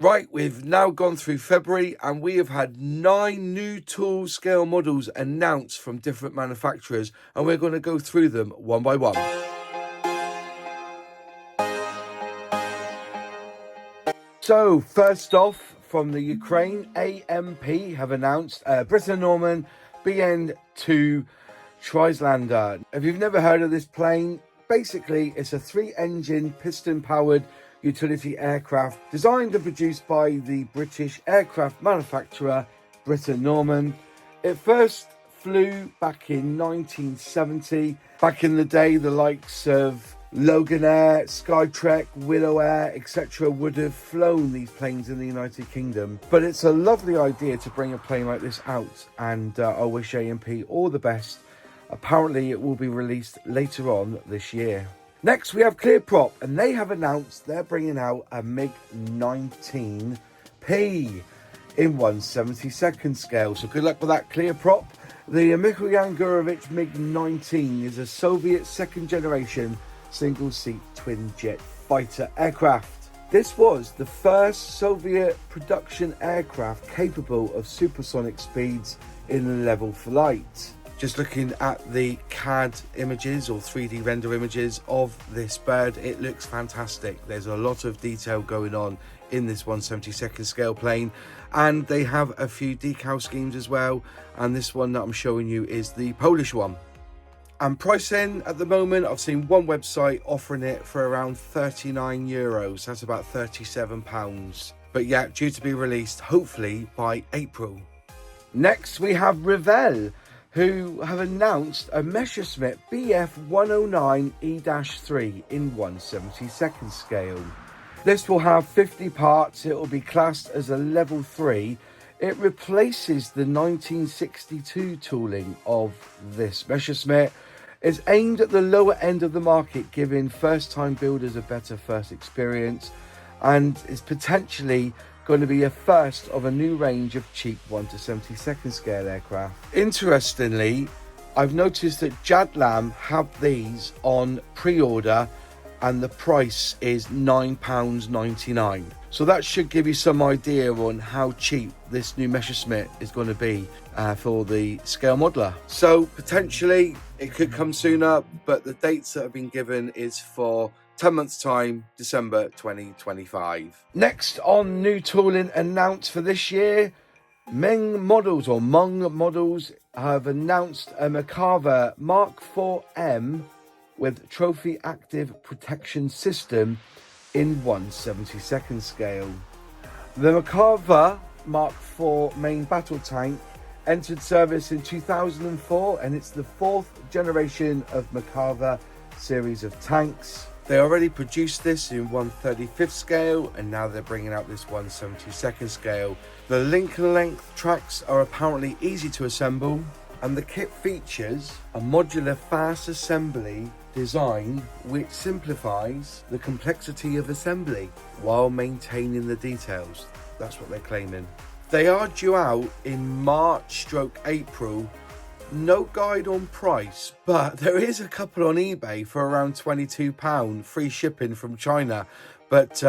Right, we've now gone through February and we have had 9 new tool scale models announced from different manufacturers, and we're going to go through them one by one. So first off, from the Ukraine, AMP have announced Britten-Norman BN2 Trislander. If you've never heard of this plane, basically it's a 3-engine piston-powered utility aircraft designed and produced by the British aircraft manufacturer Britten-Norman. It first flew back in 1970. Back in the day, the likes of Loganair, Skytrek, Willow Air, etc. would have flown these planes in the United Kingdom. But it's a lovely idea to bring a plane like this out, and I wish AMP all the best. Apparently it will be released later on this year. Next we have Clearprop, and they have announced they're bringing out a MiG-19P in 1/72nd scale. So good luck with that, Clearprop. The Mikhail Yangurovich MiG-19 is a Soviet second generation single-seat twin-jet fighter aircraft. This was the first Soviet production aircraft capable of supersonic speeds in level flight. Just looking at the CAD images or 3D render images of this bird, it looks fantastic. There's a lot of detail going on in this 1/72nd scale plane, and they have a few decal schemes as well, and this one that I'm showing you is the Polish one. And pricing at the moment, I've seen one website offering it for around €39. That's about £37. But yeah, due to be released hopefully by April. Next we have Revell, who have announced a Messerschmitt BF109E-3 in 1/72nd scale. This will have 50 parts. It will be classed as a level 3. It replaces the 1962 tooling of this Messerschmitt. It's aimed at the lower end of the market, giving first-time builders a better first experience, and is potentially going to be a first of a new range of cheap 1/72nd scale aircraft. Interestingly, I've noticed that Jadlam have these on pre-order and the price is £9.99. So that should give you some idea on how cheap this new Messerschmitt is going to be for the scale modeler. So potentially it could come sooner, but the dates that have been given is for 10 months time, December 2025. Next on new tooling announced for this year, Meng Models have announced a Merkava Mark IV-M with trophy active protection system in 1/72nd scale. The Merkava Mark IV main battle tank entered service in 2004, and it's the 4th generation of Merkava series of tanks. They already produced this in 1/35th scale, and now they're bringing out this 1/72nd scale. The link and length tracks are apparently easy to assemble, and the kit features a modular fast assembly design which simplifies the complexity of assembly while maintaining the details. That's what they're claiming. They are due out in March/April. No guide on price, but there is a couple on eBay for around £22, free shipping from China. But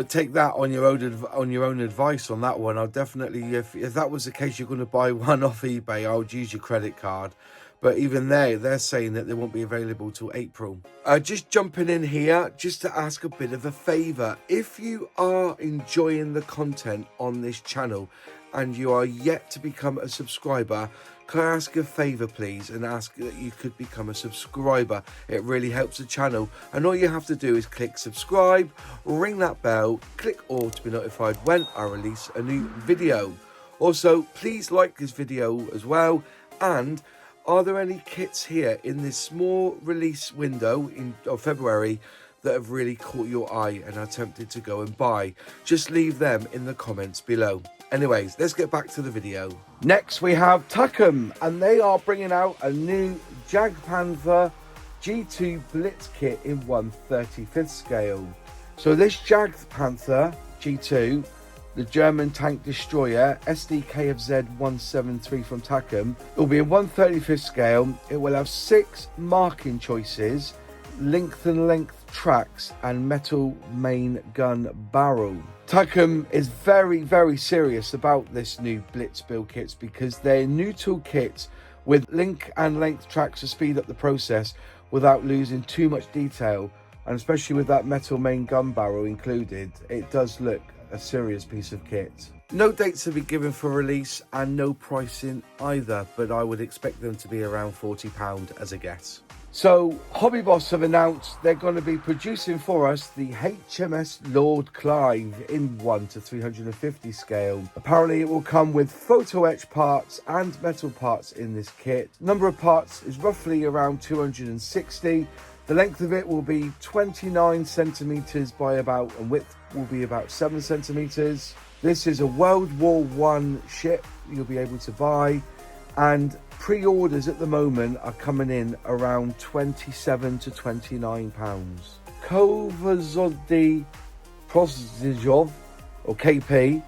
take that on your own advice on that one. I'll definitely, if that was the case, you're going to buy one off eBay, I would use your credit card. But even they're saying that they won't be available till April. Just jumping in here, just to ask a bit of a favour. If you are enjoying the content on this channel and you are yet to become a subscriber, can I ask a favour please, and ask that you could become a subscriber? It really helps the channel, and all you have to do is click subscribe, ring that bell, click all to be notified when I release a new video. Also, please like this video as well, and are there any kits here in this small release window of February that have really caught your eye and are tempted to go and buy? Just leave them in the comments below. Anyways, let's get back to the video. Next we have Takom, and they are bringing out a new Jagdpanther G2 Blitz kit in 1/35th scale. So this Jagdpanther G2, the German tank destroyer, SDKFZ 173 from Takom, will be in 1/35th scale. It will have 6 marking choices, length tracks and metal main gun barrel. Takom is very, very serious about this new Blitz build kits because they're new tool kits with link and length tracks to speed up the process without losing too much detail, and especially with that metal main gun barrel included, it does look a serious piece of kit. No dates have been given for release and no pricing either, but I would expect them to be around £40 as a guess. So Hobby Boss have announced they're going to be producing for us the HMS Lord Clive in 1:350 scale. Apparently it will come with photo etch parts and metal parts in this kit. Number of parts is roughly around 260. The length of it will be 29 centimeters by about, and width will be about 7 centimeters. This is a World War I ship you'll be able to buy, and pre-orders at the moment are coming in around £27 to £29. Kovozavody Prostějov, or KP,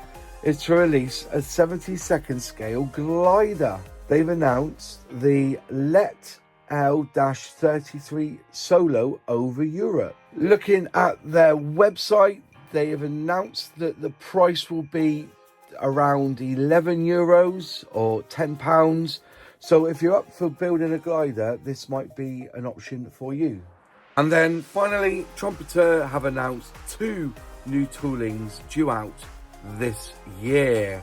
is to release a 72nd scale glider. They've announced the Let L-33 Solo over Europe. Looking at their website, they have announced that the price will be around €11 or £10. So if you're up for building a glider, this might be an option for you. And then finally, Trumpeter have announced 2 new toolings due out this year.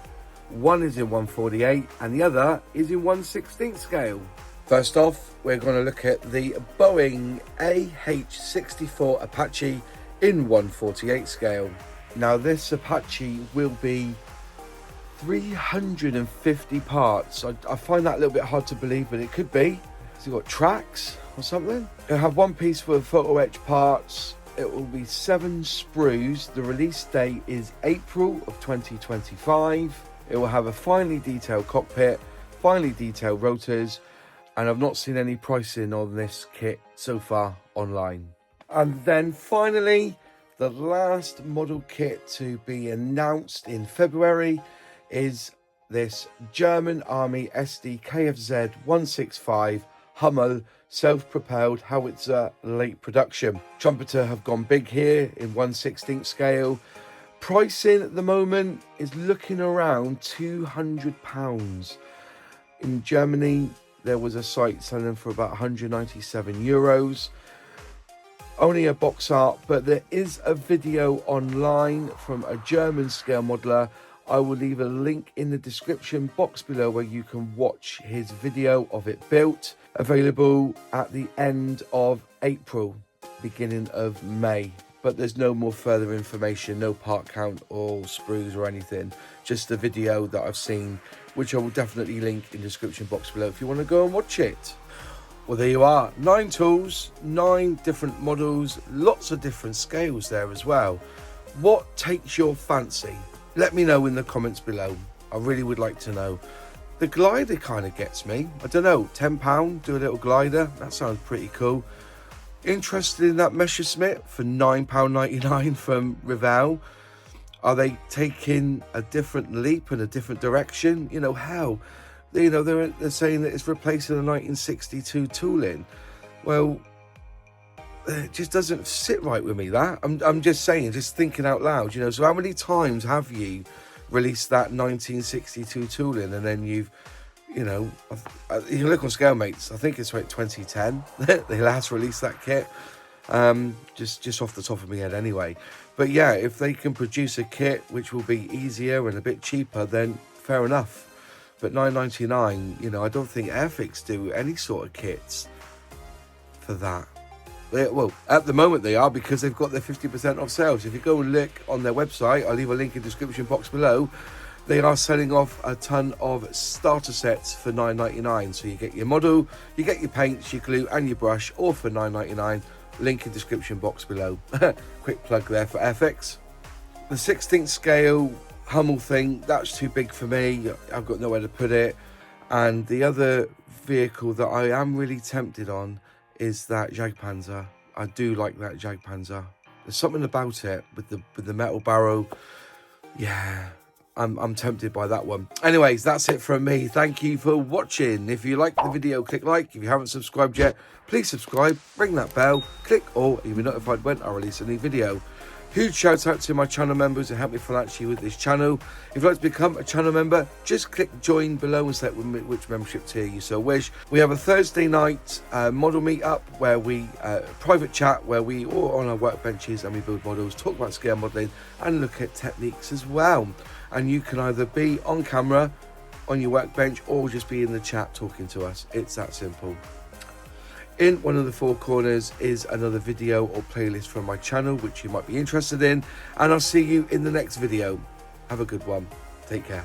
One is in 1/48 and the other is in 1/16 scale. First off, we're going to look at the Boeing AH-64 Apache in 1/48 scale. Now this Apache will be 350 parts. I find that a little bit hard to believe, but it could be. So you've got tracks or something. It'll have one piece for photo etch parts. It will be 7 sprues. The release date is April of 2025. It will have a finely detailed cockpit, finely detailed rotors, and I've not seen any pricing on this kit so far online. And then finally, the last model kit to be announced in February is this German Army SD KFZ 165 Hummel self-propelled howitzer late production. Trumpeter have gone big here in 1/16 scale. Pricing at the moment is looking around £200. In Germany, there was a site selling for about €197. Only a box art, but there is a video online from a German scale modeler. I will leave a link in the description box below where you can watch his video of it built. Available at the end of April, beginning of May. But there's no more further information, no part count or sprues or anything. Just the video that I've seen, which I will definitely link in the description box below if you want to go and watch it. Well, there you are. 9 tools, 9 different models, lots of different scales there as well. What takes your fancy? Let me know in the comments below. I really would like to know. The glider kind of gets me. I don't know, £10, do a little glider. That sounds pretty cool. Interested in that Messerschmitt for £9.99 from Revell. Are they taking a different leap in a different direction? You know, how? You know, they're saying that it's replacing a 1962 tooling. Well, it just doesn't sit right with me, that. I'm just saying, just thinking out loud, you know. So how many times have you released that 1962 tooling and then you've, you know, you can look on ScaleMates, I think it's like 2010, they last released that kit. Just off the top of my head anyway. But yeah, if they can produce a kit which will be easier and a bit cheaper, then fair enough. But £9.99, you know, I don't think Airfix do any sort of kits for that. Well, at the moment they are, because they've got their 50% off sales. If you go and look on their website, I'll leave a link in the description box below. They are selling off a ton of starter sets for £9.99. So you get your model, you get your paints, your glue and your brush, all for £9.99. Link in description box below. Quick plug there for Airfix. The 16th scale Hummel thing, that's too big for me. I've got nowhere to put it. And the other vehicle that I am really tempted on is that Jagdpanther. I do like that Jagdpanther. There's something about it with the metal barrel. Yeah, I'm tempted by that one. Anyways, that's it from me. Thank you for watching. If you like the video, click like. If you haven't subscribed yet, please subscribe, ring that bell, click all, you'll be notified when I release a new video. Huge shout out to my channel members who help me financially with this channel. If you'd like to become a channel member, just click join below and select which membership tier you so wish. We have a Thursday night model meetup where we private chat where we all on our workbenches and we build models, talk about scale modeling and look at techniques as well. And you can either be on camera on your workbench or just be in the chat talking to us. It's that simple. In one of the four corners is another video or playlist from my channel which you might be interested in, and I'll see you in the next video. Have a good one. Take care.